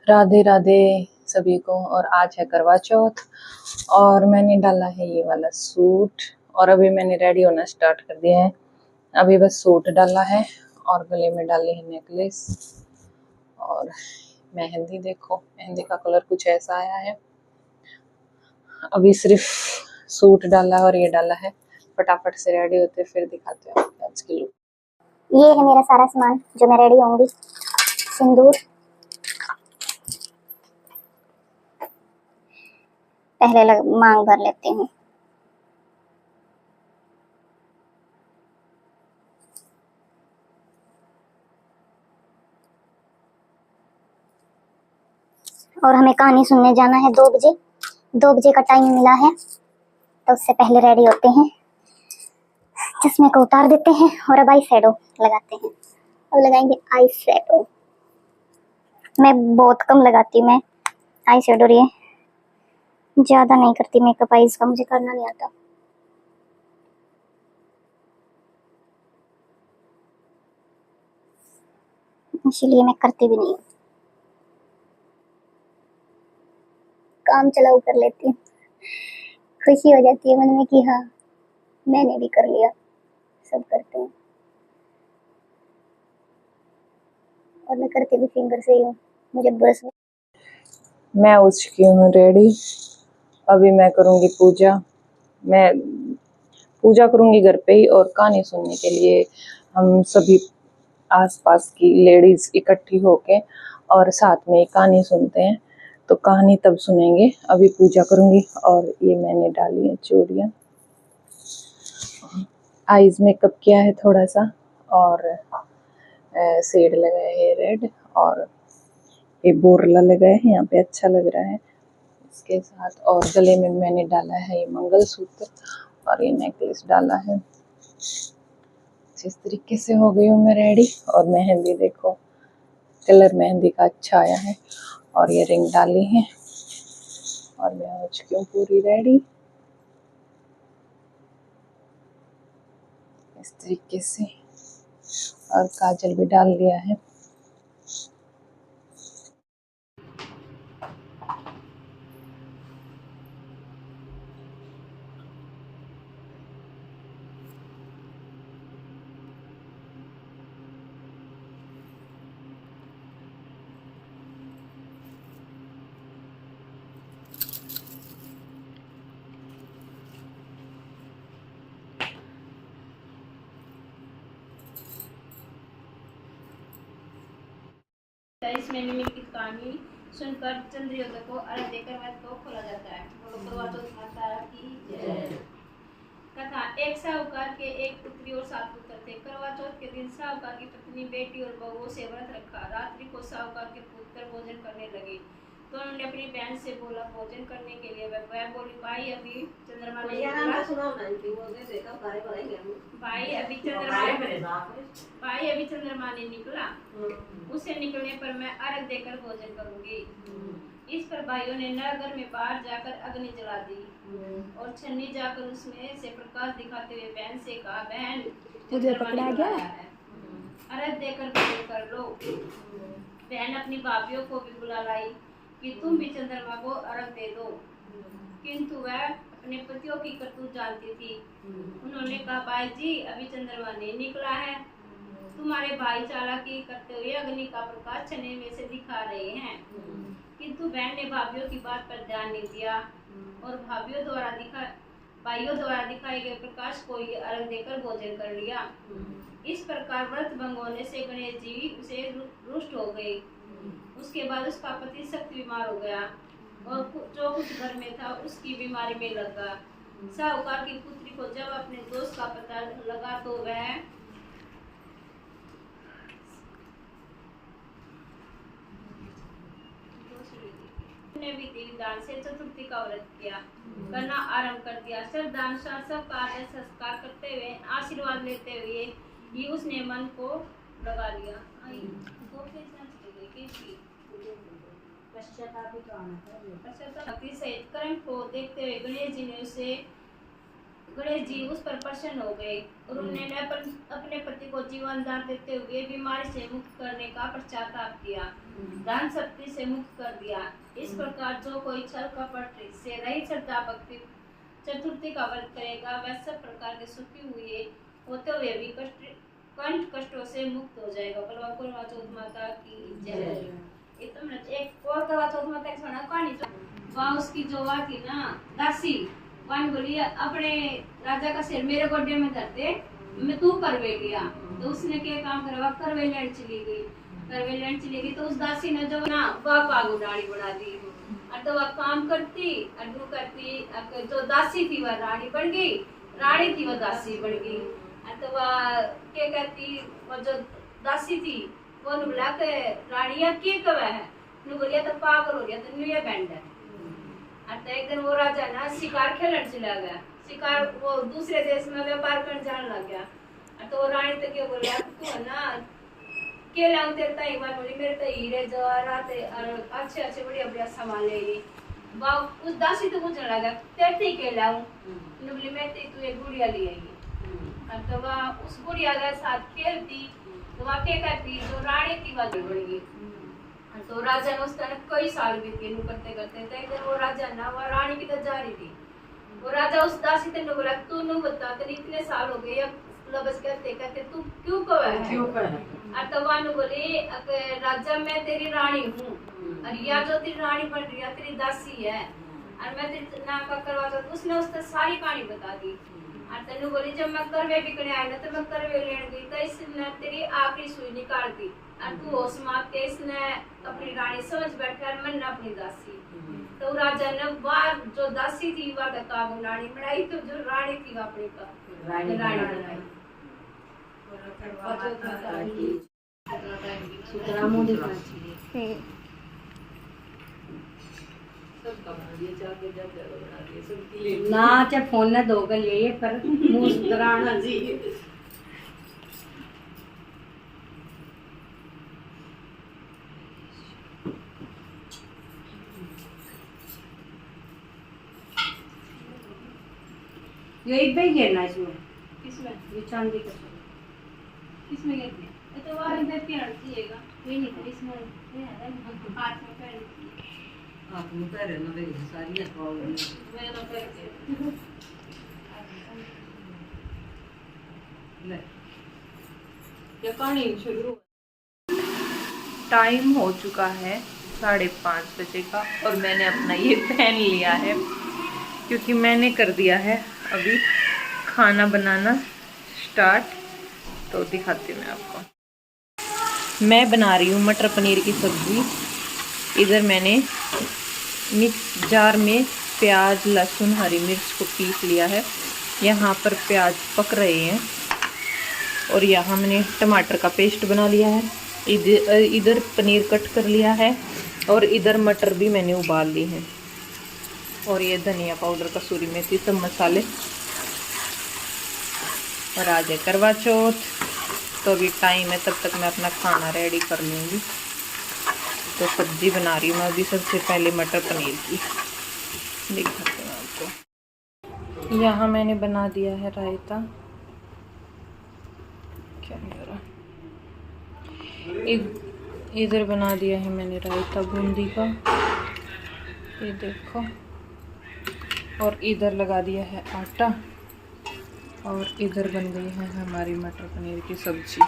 राधे राधे सभी को। और आज है करवा चौथ और मैंने डाला है ये वाला सूट और अभी मैंने रेडी होना स्टार्ट कर दिया है। अभी बस सूट डाला है और गले में डाली है नेकलेस और मेहंदी। देखो मेहंदी का कलर कुछ ऐसा आया है। अभी सिर्फ सूट डाला और ये डाला है। फटाफट से रेडी होते फिर दिखाते हैं आज की लुक। ये है मेरा सारा सामान जो मैं रेडी होंगी। सिंदूर पहले मांग भर लेती हूँ। और हमें कहानी सुनने जाना है 2 बजे। 2 बजे का टाइम मिला है तो उससे पहले रेडी होते हैं, चश्मे को उतार देते हैं और अब आई शैडो लगाते हैं। अब लगाएंगे आई शैडो। मैं बहुत कम लगाती हूँ, मैं आई शैडो ये ज्यादा नहीं करती मेकअप आईज का, मुझे करना नहीं आता। इसीलिए मैं करती भी नहीं, काम चलाऊ कर लेती हूँ। खुशी हो जाती है मन में कि हाँ मैंने भी कर लिया, सब करते हैं। और मैं करती भी फिंगर से ही हूँ, मुझे ब्रश में। मैं हो चुकी हूँ रेडी। अभी मैं करूँगी पूजा। मैं पूजा करूँगी घर पे ही और कहानी सुनने के लिए हम सभी आसपास की लेडीज इकट्ठी होके और साथ में कहानी सुनते हैं। तो कहानी तब सुनेंगे, अभी पूजा करूँगी। और ये मैंने डाली है चूड़ियाँ, आईज मेकअप किया है थोड़ा सा और शेड लगाया है रेड और ये बोरला लगाया है यहाँ पे, अच्छा लग रहा है इसके साथ। और गले में मैंने डाला है ये मंगलसूत्र और ये नेकलेस डाला है। इस तरीके से हो गई हूँ मैं रेडी। और मेहंदी देखो, कलर मेहंदी का अच्छा आया है और ये रिंग डाली है और मैं हो चुकी हूँ पूरी रेडी इस तरीके से। और काजल भी डाल लिया है। इसमें निमित्त की कहानी सुनकर चंद्रयोदय को अर्घ्य देकर व्रत को खोला जाता है। करवा चौथ माता की जय। कथा। एक साहूकार के एक पुत्री और 7 पुत्र थे। करवा चौथ के दिन साहूकार की पत्नी बेटी और बहुओं से व्रत रखा। रात्रि को साहूकार के पुत्र भोजन करने लगे तो उन्होंने अपनी बहन से बोला भोजन करने के लिए। वह बोली भाई अभी चंद्रमा ने निकला। भाई अभी चंद्रमा ने निकला, उसे निकलने पर मैं अर्घ देकर भोजन करूंगी। इस पर भाइयों ने नगर में बाहर जाकर अग्नि जला दी और छन्नी जाकर उसमें से प्रकाश दिखाते हुए बहन से कहा बहन मुझे पकड़ा गया है, अर्घ देकर भोजन कर लो। बहन अपनी भाभियों को भी बुला लाई कि तुम भी चंद्रमा को अर्घ दे दो, किंतु वह अपने पतियों की करतूत जानती थी। उन्होंने कहा भाई जी अभी चंद्रमा नहीं निकला है, तुम्हारे भाई चालाकी करते हुए अग्नि का प्रकाश छन्नी में से दिखा रहे हैं। किंतु बहन ने भाभियों की बात पर ध्यान नहीं दिया और भाइयों द्वारा दिखाए गए प्रकाश को ही अर्घ देकर भोजन कर लिया। इस प्रकार व्रत भंग होने से गणेश जी उसे रुष्ट हो गए। उसके बाद उसका पति सख्त बीमार हो गया और जो कुछ घर में था उसकी बीमारी में लगा। साहूकार की पुत्री को जब अपने दोस्त का पता लगा तो वह ने विधि विधान से चतुर्थी का व्रत किया, करना आरंभ कर दिया। श्रद्धानुसार सब कार्य संस्कार करते हुए आशीर्वाद लेते हुए ही उसने मन को लगा लिया। भक्ति सहित कर्म को देखते हुए गणेश जी ने उसे गणेश जी उस पर प्रसन्न हो गए और उन्होंने अपने पति को जीवन दान देते हुए बीमारी से मुक्त करने का पश्चाताप किया, धन शक्ति से मुक्त कर दिया। इस प्रकार जो कोई छल कपट से रहित श्रद्धा भक्ति चतुर्थी का व्रत करेगा वह सब प्रकार के सुखी हुए होते हुए भी कंठ कष्टों से मुक्त हो जाएगा। करवा चौथ माता की जय। एक और करवा चौथ माता की सुना कहानी। वहाँ उसकी जो वहाँ थी ना दासी, वहाँ बोली अपने राजा का सिर मेरे गोड्डे में धर दे, मैं तू करवे लिया। तो उसने क्या काम करा, करवे लेने चली गई। तो उस दासी ने जो ना वह पागु डाली बना दी। तो वह काम करती जो दासी थी वह रानी बन गई, रानी थी वह दासी बन गई। तो वह क्या कहती, वह जो दासी थी वो बोला के रानिया क्या कवा है, बोलिया तो पागल हो गया, तो ये बैंड है। तो एक दिन वो राजा ना शिकार खेलने चला गया, शिकार वो दूसरे देश में व्यापार करने जाने लग गया। तो वो रानी तो क्या बोलिया, तू है ना के लाऊं तेरे ताई बार बोली, मेरे तो हीरे जवाहरात और अच्छे अच्छे बढ़िया बढ़िया सामान ले ली। उस दासी तो पूछने लगा तेरे के लाऊं, बोली मैं तू एक गुड़िया ले आई। तो वह उस गुड़िया के साथ खेलती, तो वह क्या करती, जो रानी थी वह बढ़ गई। तो राजा ने उस तरह कई साल बीते करते करते, तो एक दिन वो राजा ना वह रानी की तरफ जा रही थी। वो राजा उस दासी ने बोला, तू नु बता तेरे इतने साल हो गए अब लबस करते करते तू क्यों कवा है। तो वह बोली राजा मैं तेरी रानी हूँ और यह जो तेरी रानी बन रही है तेरी दासी है और मैं तेरे नाम का करवा चौथ। उसने उस सारी कहानी बता दी। तेन बोली जब मैं करवे बिकने आई ना तो मैं करवे लेने गई, तो इसने तेरी आखिरी सुई निकाल दी और तू होश मार के इसने अपनी रानी समझ बैठा और मन अपनी दासी। तो राजा ने वह जो दासी थी वह काबू रानी बनाई, तो जो रानी थी वह अपनी रानी बनाई। ना चाहे फोन ने दो कर लिए पर मुंह सुधराना जी। ये एक भी गिरना इसमें, किसमें ये चांदी का किसमें गिरती है, तो वह इधर पे रखिएगा, ये नहीं था इसमें हाथ में पहन हाथ में पैर ना वे सारी है प्रॉब्लम मैं तो करके ले ये कहानी शुरू। टाइम हो चुका है 5:30 बजे का और मैंने अपना ये पहन लिया है क्योंकि मैंने कर दिया है अभी खाना बनाना स्टार्ट। तो दिखाती हूँ मैं आपको। मैं बना रही हूँ मटर पनीर की सब्ज़ी। इधर मैंने मिक्स जार में प्याज लहसुन हरी मिर्च को पीस लिया है। यहाँ पर प्याज पक रहे हैं और यहाँ मैंने टमाटर का पेस्ट बना लिया है। इधर पनीर कट कर लिया है और इधर मटर भी मैंने उबाल ली हैं। और ये धनिया पाउडर कसूरी मेथी सब मसाले। और आज है करवा चौथ, तो अभी टाइम है, तब तक मैं अपना खाना रेडी कर लूँगी। तो सब्जी बना रही हूँ मैं अभी सबसे पहले मटर पनीर की, दिखाते हैं आपको। यहाँ मैंने बना दिया है रायता। क्या मेरा इधर बना दिया है मैंने रायता बूंदी का, ये देखो। और इधर लगा दिया है आटा और इधर बन गई है हमारी मटर पनीर की सब्जी।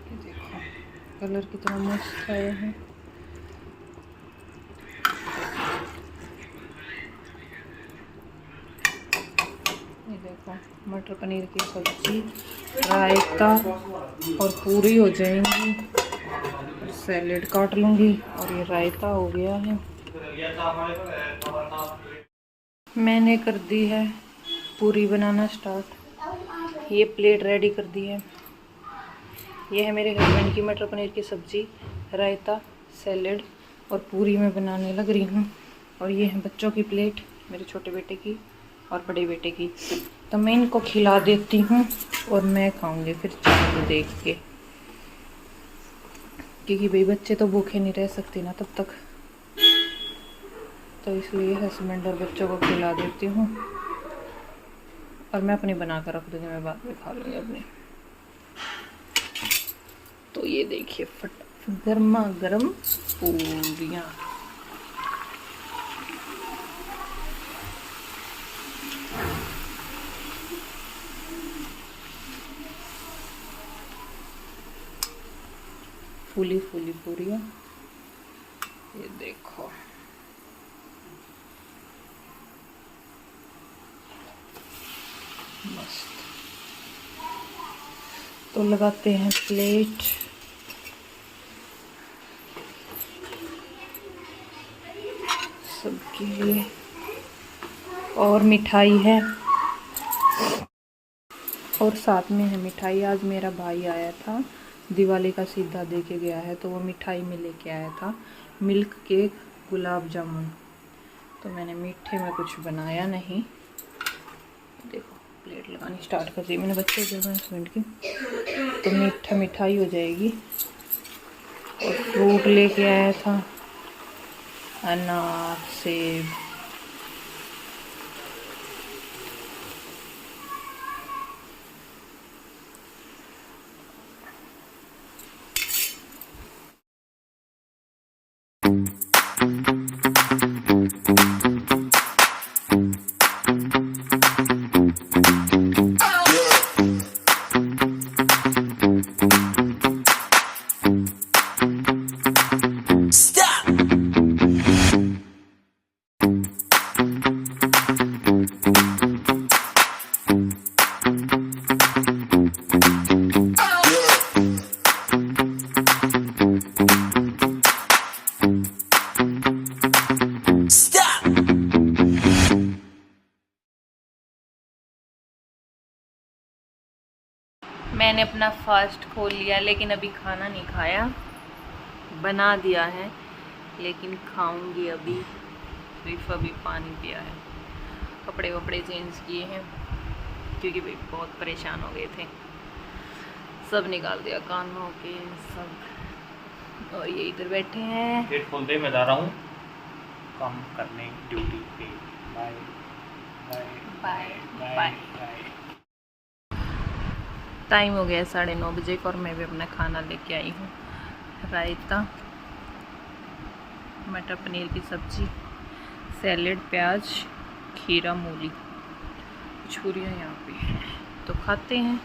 ये देखो कलर कितना मस्त आया है। ये देखो मटर पनीर की सब्जी, रायता और पूरी हो जाएंगी। सैलेड काट लूँगी और ये रायता हो गया है। मैंने कर दी है पूरी बनाना स्टार्ट। ये प्लेट रेडी कर दी है। ये है मेरे हस्बैंड की मटर पनीर की सब्जी, रायता, सैलेड और पूरी मैं बनाने लग रही हूँ। और ये है बच्चों की प्लेट, मेरे छोटे बेटे की और बड़े बेटे की। तो मैं इनको खिला देती हूँ और मैं खाऊंगी फिर चावल देख के क्योंकि भाई बच्चे तो भूखे नहीं रह सकते ना तब तक, तो इसलिए हस्बैंड और बच्चों को खिला देती हूँ और मैं अपनी बना कर रख दूँगी, मैं बाद में खा लूँगी अपनी। तो ये देखिए गर्मा गर्म पूरियाँ। फूली फूली पूरियाँ, ये देखो। मस्त। तो लगाते हैं प्लेट। सबके लिए और मिठाई है, और साथ में है मिठाई। आज मेरा भाई आया था, दिवाली का सीधा दे के गया है, तो वो मिठाई में लेके आया था मिल्क केक, गुलाब जामुन। तो मैंने मीठे में कुछ बनाया नहीं। देखो प्लेट लगानी स्टार्ट कर दी मैंने बच्चे के हस्बैंड की, तो मिठाई हो जाएगी। और फ्रूट लेके आया था, अनार, सेब। मैंने अपना फास्ट खोल लिया, लेकिन अभी खाना नहीं खाया। बना दिया है लेकिन खाऊंगी अभी। सिर्फ अभी पानी पिया है, कपड़े वपड़े चेंज किए हैं क्योंकि भाई बहुत परेशान हो गए थे। सब निकाल दिया कानों के सब, और ये इधर बैठे हैं। गेट खोलते ही मैं जा रहा हूँ काम करने, ड्यूटी पे। Bye bye bye bye bye. Bye. Time हो गया 9:30 बजे का, और मैं भी अपना खाना लेके आई हूँ। रायता, मटर पनीर की सब्ज़ी, सैलेड, प्याज, खीरा, मूली। छुरियाँ यहाँ पे हैं, तो खाते हैं।